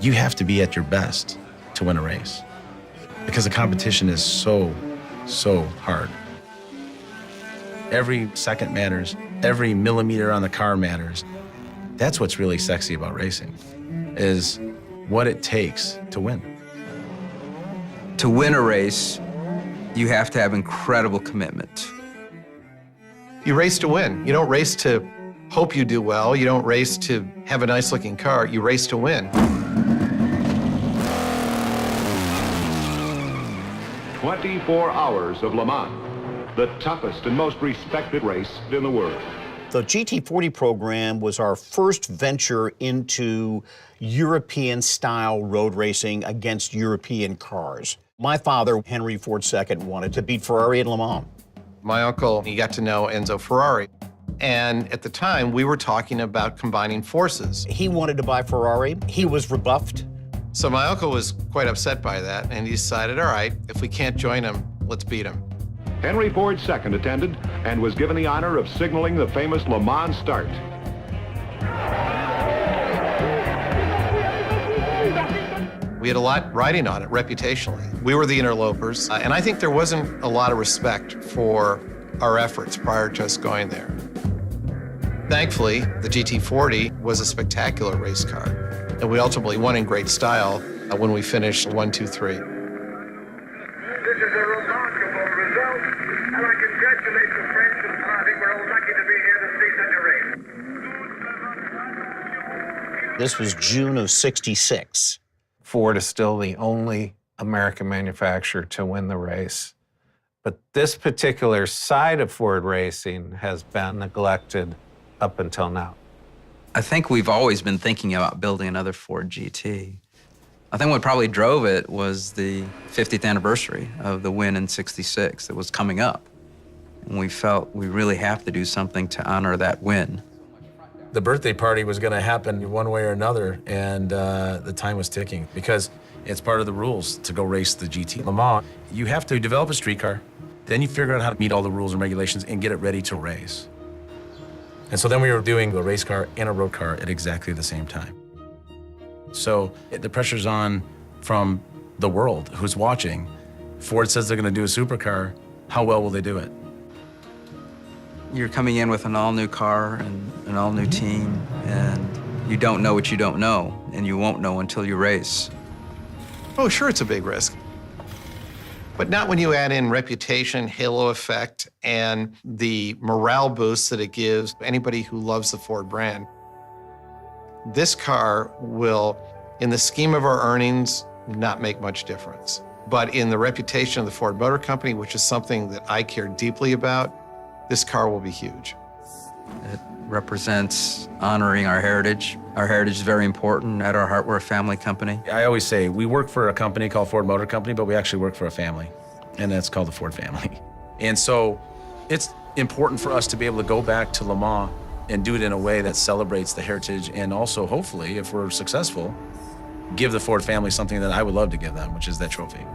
You have to be at your best to win a race because the competition is so hard. Every second matters. Every millimeter on the car matters. That's what's really sexy about racing, is what it takes to win. To win a race, you have to have incredible commitment. You race to win. You don't race to hope you do well. You don't race to have a nice-looking car. You race to win. 24 hours of Le Mans, the toughest and most respected race in the world. The GT40 program was our first venture into European-style road racing against European cars. My father, Henry Ford II, wanted to beat Ferrari at Le Mans. My uncle, he got to know Enzo Ferrari. And at the time, we were talking about combining forces. He wanted to buy Ferrari. He was rebuffed. So my uncle was quite upset by that, and he decided, all right, if we can't join him, let's beat him. Henry Ford II attended and was given the honor of signaling the famous Le Mans start. We had a lot riding on it reputationally. We were the interlopers, and I think there wasn't a lot of respect for our efforts prior to us going there. Thankfully, the GT40 was a spectacular race car, and we ultimately won in great style when we finished 1, 2, 3. This is a remarkable result, and I congratulate the French, and I think we're all lucky to be here to see such a race. This was June of '66. Ford is still the only American manufacturer to win the race. But this particular side of Ford racing has been neglected up until now. I think we've always been thinking about building another Ford GT. I think what probably drove it was the 50th anniversary of the win in '66 that was coming up. And we felt we really have to do something to honor that win. The birthday party was going to happen one way or another, and the time was ticking because it's part of the rules to go race the GT Le Mans. You have to develop a street car, then you figure out how to meet all the rules and regulations and get it ready to race. And so then we were doing a race car and a road car at exactly the same time. So the pressure's on from the world who's watching. Ford says they're going to do a supercar. How well will they do it? You're coming in with an all-new car and an all-new team, and you don't know what you don't know, and you won't know until you race. Oh, sure, it's a big risk. But not when you add in reputation, halo effect, and the morale boost that it gives anybody who loves the Ford brand. This car will, in the scheme of our earnings, not make much difference. But in the reputation of the Ford Motor Company, which is something that I care deeply about, this car will be huge. It represents honoring our heritage. Our heritage is very important. At our heart, we're a family company. I always say we work for a company called Ford Motor Company, but we actually work for a family, and that's called the Ford family. And so it's important for us to be able to go back to Le Mans and do it in a way that celebrates the heritage and also, hopefully, if we're successful, give the Ford family something that I would love to give them, which is that trophy.